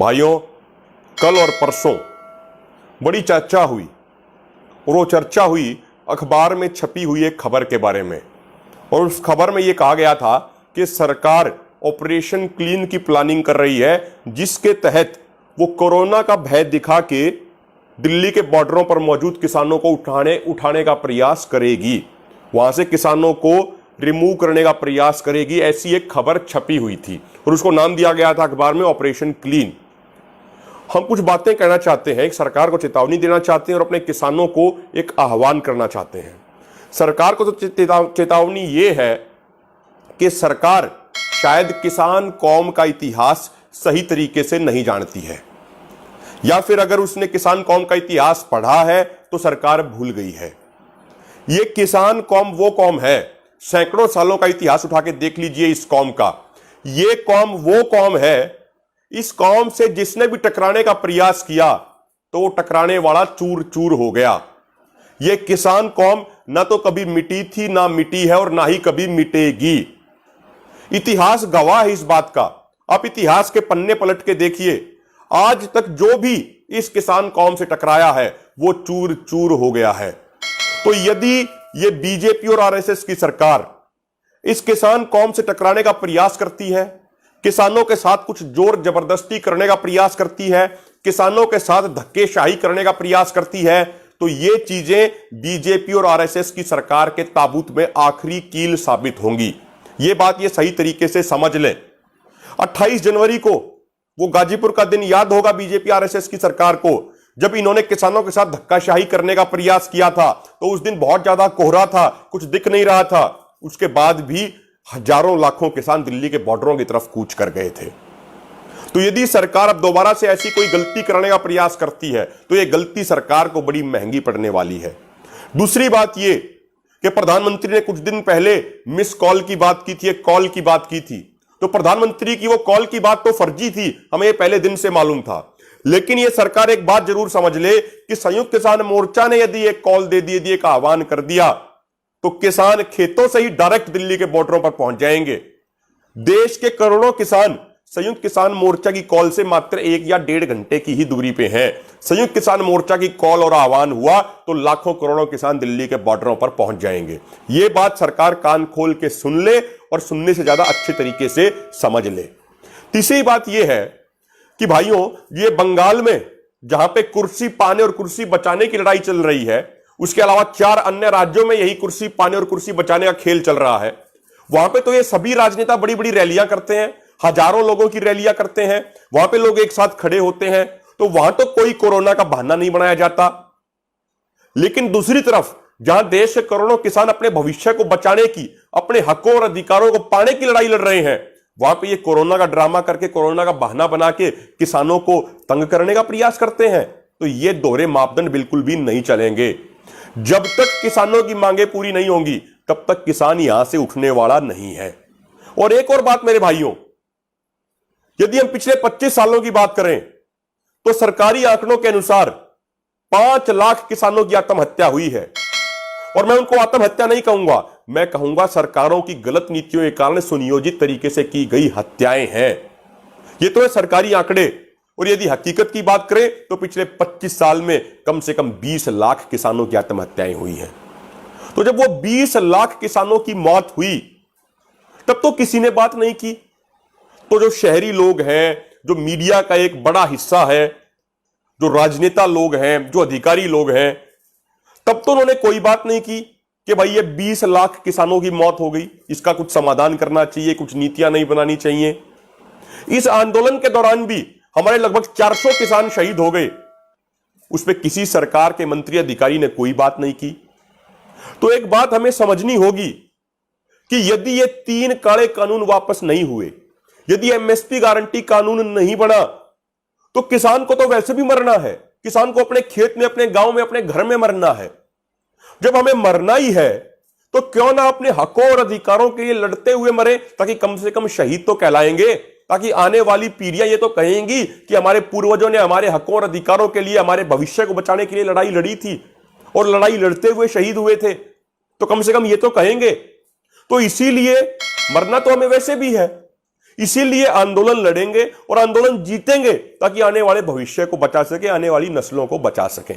भाइयों, कल और परसों बड़ी चर्चा हुई और वो चर्चा हुई अखबार में छपी हुई एक खबर के बारे में। और उस खबर में ये कहा गया था कि सरकार ऑपरेशन क्लीन की प्लानिंग कर रही है, जिसके तहत वो कोरोना का भय दिखा के दिल्ली के बॉर्डरों पर मौजूद किसानों को उठाने का प्रयास करेगी, वहां से किसानों को रिमूव करने का प्रयास करेगी। ऐसी एक खबर छपी हुई थी और उसको नाम दिया गया था अखबार में ऑपरेशन क्लीन। हम कुछ बातें कहना चाहते हैं, एक सरकार को चेतावनी देना चाहते हैं और अपने किसानों को एक आह्वान करना चाहते हैं। सरकार को तो चेतावनी ये है कि सरकार शायद किसान कौम का इतिहास सही तरीके से नहीं जानती है, या फिर अगर उसने किसान कौम का इतिहास पढ़ा है तो सरकार भूल गई है। ये किसान कौम वो कौम है, सैकड़ों सालों का इतिहास उठा के देख लीजिए इस कौम का। ये कौम वो कौम है, इस कौम से जिसने भी टकराने का प्रयास किया तो वो टकराने वाला चूर चूर हो गया। ये किसान कौम ना तो कभी मिटी थी, ना मिटी है और ना ही कभी मिटेगी। इतिहास गवाह है इस बात का। आप इतिहास के पन्ने पलट के देखिए, आज तक जो भी इस किसान कौम से टकराया है वो चूर चूर हो गया है। तो यदि ये बीजेपी और आरएसएस की सरकार इस किसान कौम से टकराने का प्रयास करती है, किसानों के साथ कुछ जोर जबरदस्ती करने का प्रयास करती है, किसानों के साथ धक्केशाही करने का प्रयास करती है, तो ये चीजें बीजेपी और आरएसएस की सरकार के ताबूत में आखिरी कील साबित होंगी। ये बात ये सही तरीके से समझ लें। 28 जनवरी को वो गाजीपुर का दिन याद होगा बीजेपी आरएसएस की सरकार को, जब इन्होंने किसानों के साथ धक्काशाही करने का प्रयास किया था। तो उस दिन बहुत ज्यादा कोहरा था, कुछ दिख नहीं रहा था। उसके बाद भी हजारों लाखों किसान दिल्ली के बॉर्डरों की तरफ कूच कर गए थे। तो यदि सरकार अब दोबारा से ऐसी कोई गलती करने का प्रयास करती है तो यह गलती सरकार को बड़ी महंगी पड़ने वाली है। दूसरी बात यह कि प्रधानमंत्री ने कुछ दिन पहले मिस कॉल की बात की थी, एक कॉल की बात की थी। तो प्रधानमंत्री की वो कॉल की बात तो फर्जी थी, हमें पहले दिन से मालूम था। लेकिन यह सरकार एक बात जरूर समझ ले कि संयुक्त किसान मोर्चा ने यदि एक कॉल दे दी, यदि एक आह्वान कर दिया, तो किसान खेतों से ही डायरेक्ट दिल्ली के बॉर्डरों पर पहुंच जाएंगे। देश के करोड़ों किसान संयुक्त किसान मोर्चा की कॉल से मात्र 1 या 1.5 घंटे की ही दूरी पे हैं। संयुक्त किसान मोर्चा की कॉल और आह्वान हुआ तो लाखों करोड़ों किसान दिल्ली के बॉर्डरों पर पहुंच जाएंगे। यह बात सरकार कान खोल के सुन ले और सुनने से ज्यादा अच्छे तरीके से समझ ले। तीसरी बात यह है कि भाइयों, ये बंगाल में जहां पे कुर्सी पाने और कुर्सी बचाने की लड़ाई चल रही है, उसके अलावा 4 अन्य राज्यों में यही कुर्सी पाने और कुर्सी बचाने का खेल चल रहा है। वहां पे तो ये सभी राजनेता बड़ी बड़ी रैलियां करते हैं, हजारों लोगों की रैलियां करते हैं, वहां पे लोग एक साथ खड़े होते हैं। तो वहां तो कोई कोरोना का बहाना नहीं बनाया जाता। लेकिन दूसरी तरफ जहां देश के करोड़ों किसान अपने भविष्य को बचाने की, अपने हकों और अधिकारों को पाने की लड़ाई लड़ रहे हैं, वहां पे ये कोरोना का ड्रामा करके, कोरोना का बहाना बना के किसानों को तंग करने का प्रयास करते हैं। तो ये दोहरे मापदंड बिल्कुल भी नहीं चलेंगे। जब तक किसानों की मांगे पूरी नहीं होंगी तब तक किसान यहां से उठने वाला नहीं है। और एक और बात मेरे भाइयों, यदि हम पिछले 25 सालों की बात करें तो सरकारी आंकड़ों के अनुसार 5 लाख किसानों की आत्महत्या हुई है। और मैं उनको आत्महत्या नहीं कहूंगा, मैं कहूंगा सरकारों की गलत नीतियों के कारण सुनियोजित तरीके से की गई हत्याएं हैं। ये तो है सरकारी आंकड़े। और यदि हकीकत की बात करें तो पिछले 25 साल में कम से कम 20 लाख किसानों की आत्महत्याएं हुई हैं। तो जब वो 20 लाख किसानों की मौत हुई तब तो किसी ने बात नहीं की। तो जो शहरी लोग हैं, जो मीडिया का एक बड़ा हिस्सा है, जो राजनेता लोग हैं, जो अधिकारी लोग हैं, तब तो उन्होंने कोई बात नहीं की कि भाई ये 20 लाख किसानों की मौत हो गई, इसका कुछ समाधान करना चाहिए, कुछ नीतियां नहीं बनानी चाहिए। इस आंदोलन के दौरान भी हमारे लगभग 400 किसान शहीद हो गए, उस पर किसी सरकार के मंत्री अधिकारी ने कोई बात नहीं की। तो एक बात हमें समझनी होगी कि यदि ये 3 काले कानून वापस नहीं हुए, यदि एमएसपी गारंटी कानून नहीं बना, तो किसान को तो वैसे भी मरना है। किसान को अपने खेत में, अपने गांव में, अपने घर में मरना है। जब हमें मरना ही है तो क्यों ना अपने हकों और अधिकारों के लिए लड़ते हुए मरे, ताकि कम से कम शहीद तो कहलाएंगे, ताकि आने वाली पीढ़ियां ये तो कहेंगी कि हमारे पूर्वजों ने हमारे हकों और अधिकारों के लिए, हमारे भविष्य को बचाने के लिए लड़ाई लड़ी थी और लड़ाई लड़ते हुए शहीद हुए थे। तो कम से कम ये तो कहेंगे। तो इसीलिए मरना तो हमें वैसे भी है, इसीलिए आंदोलन लड़ेंगे और आंदोलन जीतेंगे ताकि आने वाले भविष्य को बचा सके, आने वाली नस्लों को बचा सकें।